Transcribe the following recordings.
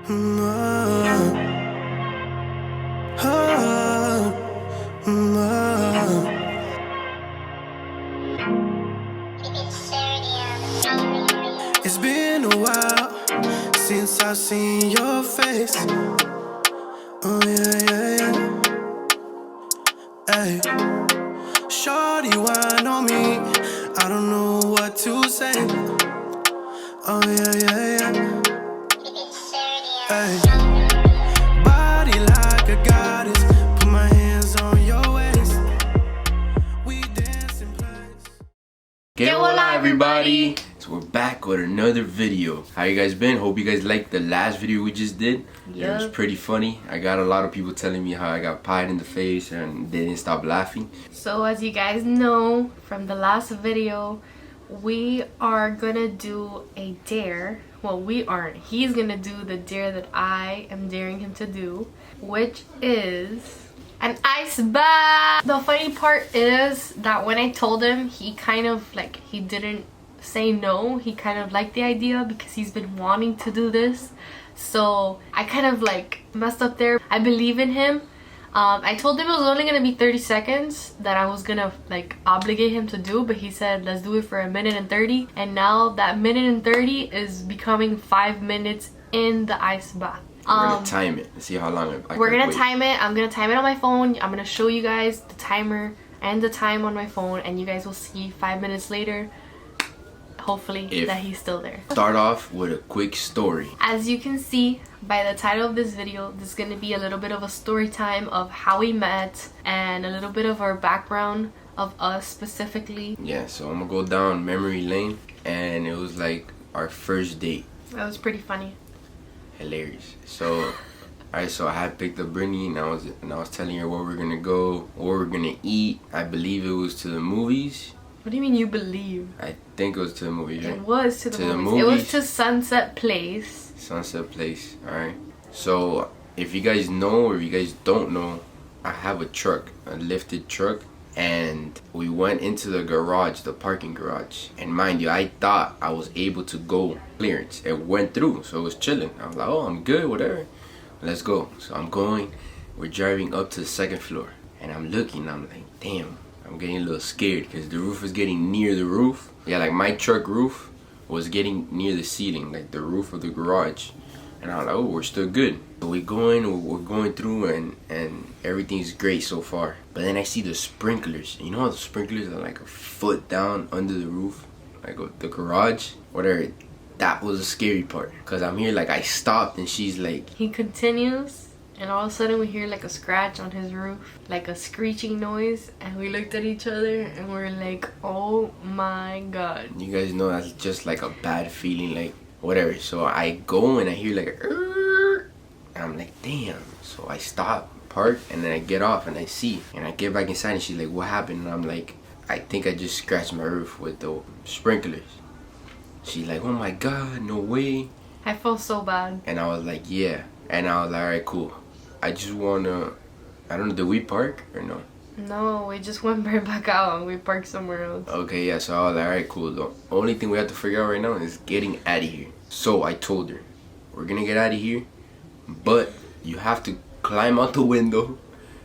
It's been a while since I've seen your face. Oh yeah. Hey, shorty whine on me. I don't know what to say. Oh yeah. Hey, body like a goddess. Put my hands on your waist. We dance in place. Hola everybody! So we're back with another video. How you guys been? Hope you guys liked the last video we just did. Yeah. It was pretty funny. I got a lot of people telling me how I got pied in the face and they didn't stop laughing. So as you guys know from the last video, we are gonna do a dare. Well, we aren't. He's gonna do the dare that I am daring him to do, which is an ice bath. The funny part is that when I told him, he kind of like, he didn't say no. He kind of liked the idea because he's been wanting to do this. So I kind of like messed up there. I believe in him. I told him it was only gonna be 30 seconds that I was gonna like obligate him to do, but he said let's do it for 1:30, and now that 1:30 is becoming 5 minutes in the ice bath. We're gonna time it and see how long we're gonna time it. I'm gonna time it on my phone. I'm gonna show you guys the timer and the time on my phone, and you guys will see 5 minutes later, hopefully, that he's still there. Start off with a quick story. As you can see by the title of this video, this is going to be a little bit of a story time of how we met and a little bit of our background of us specifically. Yeah, so I'm gonna go down memory lane, and it was like our first date. That was pretty funny. Hilarious. So alright, so I had picked up Brittany and I was telling her where we're gonna go, what we're gonna eat. I believe it was to the movies. What do you mean you believe? I think it was to the movies, right? It was to the movies. It was to Sunset Place. Sunset Place, alright. So if you guys know or you guys don't know, I have a truck, a lifted truck, and we went into the garage, the parking garage. And mind you, I thought I was able to go clearance. It went through, so it was chilling. I was like, oh, I'm good, whatever. Let's go. So I'm going, we're driving up to the second floor. And I'm looking, I'm like, damn. I'm getting a little scared because the roof is getting near the roof. Yeah, like my truck roof was getting near the ceiling, like the roof of the garage. And I was like, oh, we're still good. So we're going through and everything's great so far. But then I see the sprinklers. You know how the sprinklers are like a foot down under the roof? Like the garage? Whatever. That was the scary part. Because I'm here, like I stopped and she's like... He continues. And all of a sudden we hear like a scratch on his roof, like a screeching noise, and we looked at each other and we're like, oh my god. You guys know that's just like a bad feeling, like whatever. So I go and I hear like a and I'm like, damn. So I stop, park, and then I get off and I see, and I get back inside and she's like, what happened? And I'm like, I think I just scratched my roof with the sprinklers. She's like, oh my god, no way. I felt so bad. And I was like, yeah. And I was like, alright, cool. I just wanna, I don't know, did we park or no? No, we just went right back out and we parked somewhere else. Okay, yeah, so I was like, alright, cool. The only thing we have to figure out right now is getting out of here. So I told her, we're gonna get out of here, but you have to climb out the window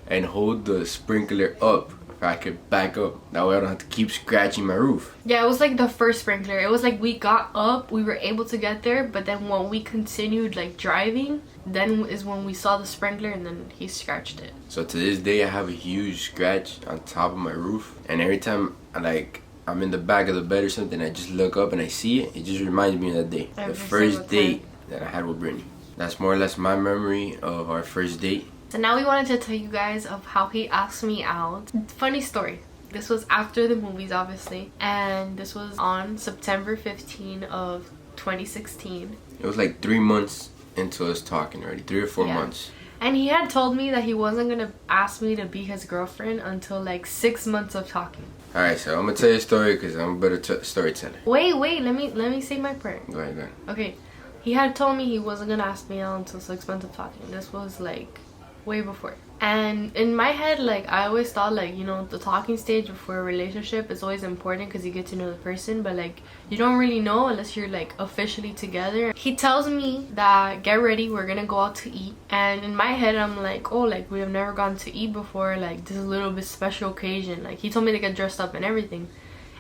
and hold the sprinkler up if I could back up. That way I don't have to keep scratching my roof. Yeah, it was like the first sprinkler. It was like we got up, we were able to get there, but then when we continued like driving, then is when we saw the sprinkler and then he scratched it. So to this day I have a huge scratch on top of my roof, and every time I'm in the back of the bed or something, I just look up and I see it. It just reminds me of that day. The first date that I had with Brittany. That's more or less my memory of our first date. So now we wanted to tell you guys of how he asked me out. Funny story. This was after the movies, obviously, and this was on September 15 of 2016. It was like 3 months into us talking already, 3 or 4 months. And he had told me that he wasn't gonna ask me to be his girlfriend until like 6 months of talking. Alright, so I'm gonna tell you a story because I'm a better storyteller. Wait, let me say my part. Go ahead. Okay, he had told me he wasn't gonna ask me out until 6 months of talking. This was like way before. And in my head, like, I always thought, like, you know, the talking stage before a relationship is always important because you get to know the person, but like, you don't really know unless you're like officially together. He tells me that get ready, we're gonna go out to eat, and in my head I'm like, oh, like, we have never gone to eat before, like, this is a little bit special occasion. Like, he told me to get dressed up and everything,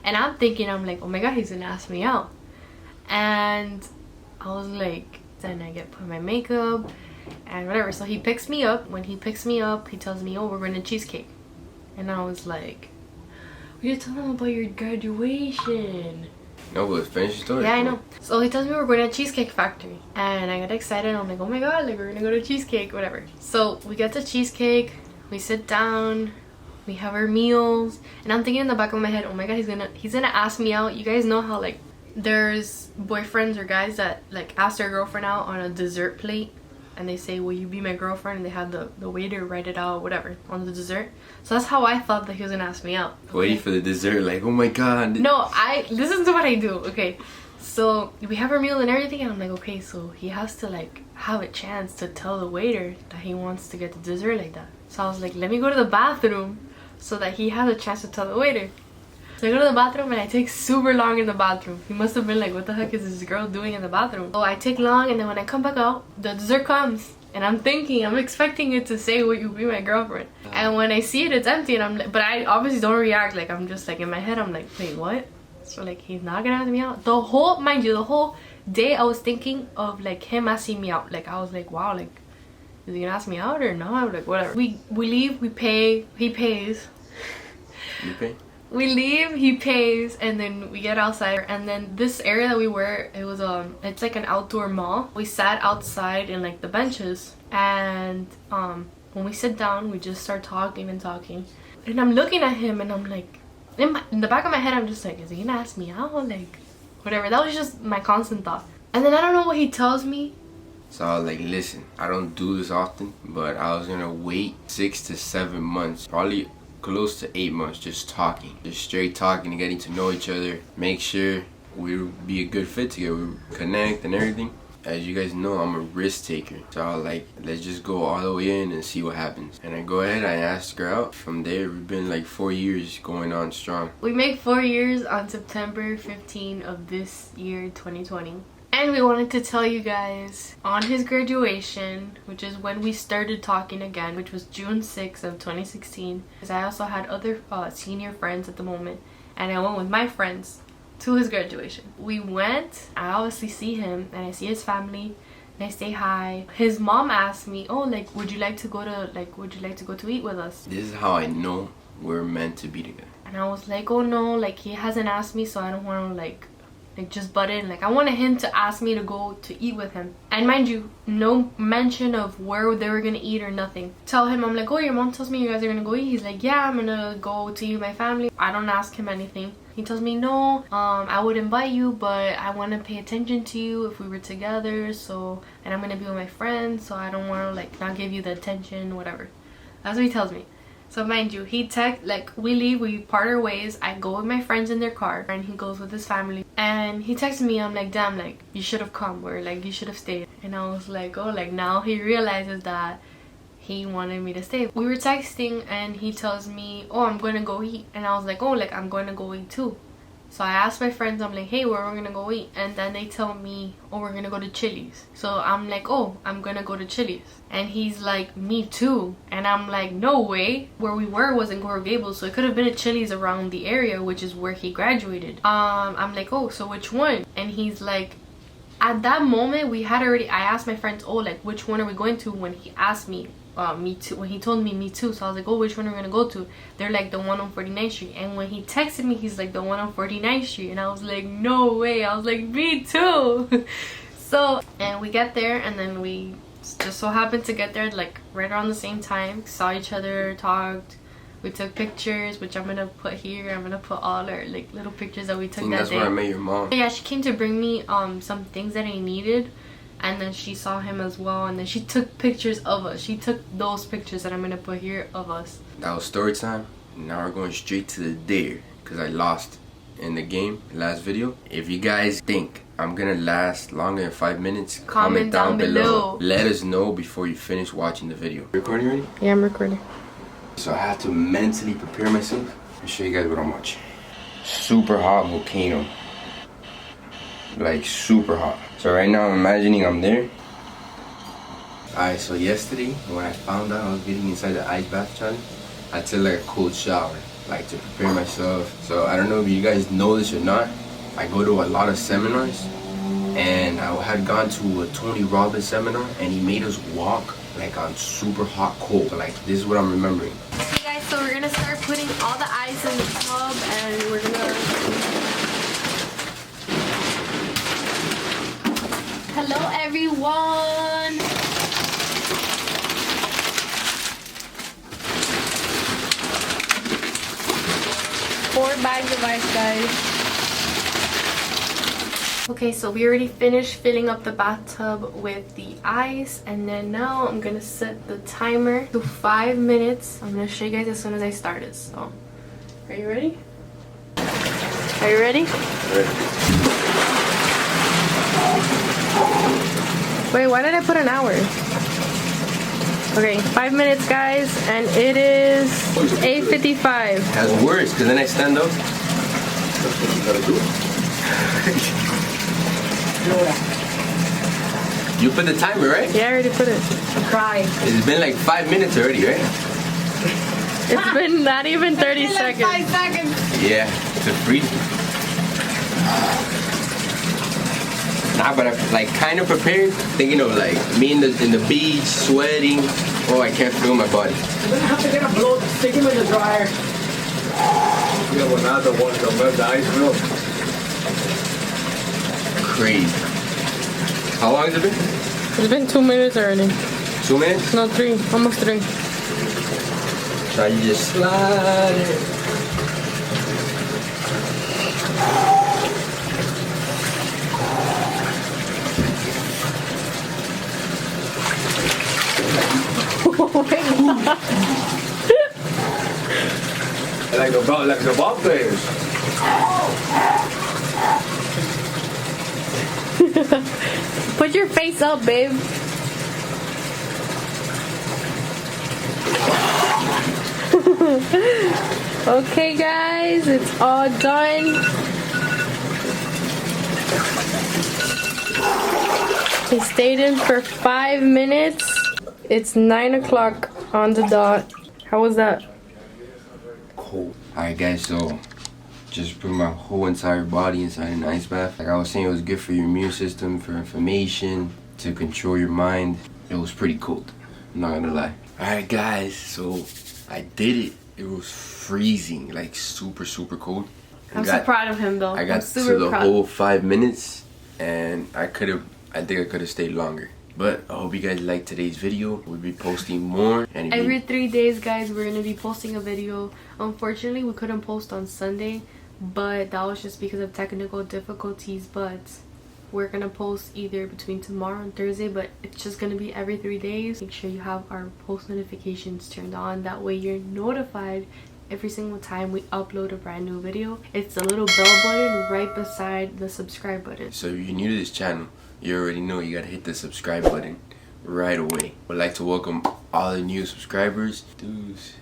and I'm thinking, I'm like, oh my god, he's gonna ask me out. And I was like, then I get put my makeup and whatever. So he picks me up. When he picks me up, he tells me, oh, we're going to cheesecake. And I was like, you're telling him about your graduation. No, but finish the story. Yeah, I know. So he tells me we're going to Cheesecake Factory. And I got excited. I'm like, oh my god, like, we're going to go to Cheesecake, whatever. So we get to Cheesecake. We sit down. We have our meals. And I'm thinking in the back of my head, oh my god, he's gonna ask me out. You guys know how, like, there's boyfriends or guys that, like, ask their girlfriend out on a dessert plate. And they say, will you be my girlfriend? And they have the waiter write it out, whatever, on the dessert. So that's how I thought that he was gonna ask me out. Okay? Waiting for the dessert, like, oh my god. No, listen to what I do, okay? So we have our meal and everything, and I'm like, okay, so he has to, like, have a chance to tell the waiter that he wants to get the dessert like that. So I was like, let me go to the bathroom so that he has a chance to tell the waiter. So I go to the bathroom and I take super long in the bathroom. He must have been like, what the heck is this girl doing in the bathroom? So I take long, and then when I come back out, the dessert comes. And I'm expecting it to say, will you be my girlfriend? And when I see it, it's empty, and I'm like, but I obviously don't react. Like, I'm just like, in my head, I'm like, wait, what? So like, he's not gonna ask me out? Mind you, the whole day I was thinking of like him asking me out. Like, I was like, wow, like, is he gonna ask me out or not? Like, whatever. We leave, we pay, he pays. You pay? We leave, he pays, and then we get outside. And then this area that we were, it was it's like an outdoor mall. We sat outside in like the benches, and when we sit down, we just start talking and talking. And I'm looking at him, and I'm like, in the back of my head, I'm just like, is he gonna ask me out? Like, whatever. That was just my constant thought. And then I don't know what he tells me. So I was like, listen, I don't do this often, but I was gonna wait 6 to 7 months, probably close to 8 months, just talking, just straight talking and getting to know each other, make sure we'll be a good fit together, we connect and everything. As you guys know, I'm a risk taker, so I was like, let's just go all the way in and see what happens. And I go ahead, I asked her out. From there, we've been like 4 years going on strong. We make 4 years on September 15 of this year, 2020. And we wanted to tell you guys, on his graduation, which is when we started talking again, which was June 6th of 2016, because I also had other senior friends at the moment, and I went with my friends to his graduation. We went, I obviously see him, and I see his family, and I say hi. His mom asked me, oh, like, would you like to go to eat with us? This is how I know we're meant to be together. And I was like, oh no, like, he hasn't asked me, so I don't want to like just butt in. Like, I wanted him to ask me to go to eat with him. And mind you, no mention of where they were gonna eat or nothing. Tell him, I'm like, oh, your mom tells me you guys are gonna go eat. He's like, yeah, I'm gonna go to eat with my family. I don't ask him anything. He tells me, no, I would invite you, but I want to pay attention to you if we were together, so, and I'm gonna be with my friends, so I don't want to like not give you the attention, whatever. That's what he tells me. So mind you, we leave, we part our ways. I go with my friends in their car, and he goes with his family. And he texts me, I'm like, damn, like, you should have come, or like, you should have stayed. And I was like, oh, like, now he realizes that he wanted me to stay. We were texting, and he tells me, oh, I'm gonna go eat. And I was like, oh, like, I'm gonna go eat too. So I asked my friends, I'm like, hey, where are we gonna go eat? And then they tell me, oh, we're gonna go to Chili's. So I'm like, oh, I'm gonna go to Chili's. And he's like, me too. And I'm like, no way. Where we were was in Coral Gables, so it could have been a Chili's around the area, which is where he graduated. I'm like, oh, so which one? And he's like, at that moment, I asked my friends, oh, like, which one are we going to? When he asked me, me too, when he told me me too, so I was like, oh, which one are we gonna go to? They're like, the one on 49th Street. And when he texted me, he's like, the one on 49th Street. And I was like, no way. I was like, me too. So, and we get there, and then we just so happened to get there like right around the same time, saw each other, talked, we took pictures, which I'm gonna put here. I'm gonna put all our like little pictures that we took that day. That's where I met your mom. Yeah, she came to bring me some things that I needed. And then she saw him as well, and then she took pictures of us. She took those pictures that I'm gonna put here of us. That was story time. Now we're going straight to the dare, because I lost. in the game, last video. If you guys think I'm gonna last longer than 5 minutes, Comment down below. Let us know before you finish watching the video. Recording already? Yeah, I'm recording. So I have to mentally prepare myself. I'll show you guys what I'm watching. Super hot volcano. Like super hot. So right now I'm imagining I'm there. Alright, so yesterday when I found out I was getting inside the ice bath challenge, I took like a cold shower, like to prepare myself. So I don't know if you guys know this or not, I go to a lot of seminars, and I had gone to a Tony Robbins seminar, and he made us walk like on super hot coal. Like this is what I'm remembering. Okay guys, so we're gonna start putting all the ice in the tub, and we're gonna... Hello everyone! 4 bags of ice, guys. Okay, so we already finished filling up the bathtub with the ice, and then now I'm gonna set the timer to 5 minutes. I'm gonna show you guys as soon as I start it. So, are you ready? Are you ready? Ready. Wait, why did I put an hour? Okay, 5 minutes, guys, and it is 8:55. That's worse, because then I stand up. You put the timer, right? Yeah, I already put it. Cry. It's been like 5 minutes already, right? It's been not even 30 seconds. Like 5 seconds. Yeah, it's a freeze. Nah, but I'm like kind of prepared, thinking of like me in the beach, sweating. Oh, I can't feel my body. You're gonna have to get a blow, stick him in the dryer. Yeah, well, now the ice milk. Crazy. How long has it been? It's been 2 minutes already. 2 minutes? No, 3. Almost 3. So you just slide it. Like the ball players. Put your face up, babe. Okay, guys, it's all done. We stayed in for 5 minutes. It's 9 o'clock on the dot. How was that? Cold. Alright guys, so just put my whole entire body inside an ice bath. Like I was saying, it was good for your immune system, for inflammation, to control your mind. It was pretty cold, I'm not gonna lie. Alright guys, so I did it. It was freezing, like super cold. I'm so proud of him though. I got to the whole 5 minutes, and I think I could have stayed longer. But I hope you guys liked today's video. We'll be posting more. And every 3 days, guys, we're gonna be posting a video. Unfortunately, we couldn't post on Sunday, but that was just because of technical difficulties. But we're gonna post either between tomorrow and Thursday, but it's just gonna be every 3 days. Make sure you have our post notifications turned on. That way you're notified every single time we upload a brand new video. It's the little bell button right beside the subscribe button. So if you're new to this channel, you already know you gotta hit the subscribe button right away. I'd like to welcome all the new subscribers. Dudes.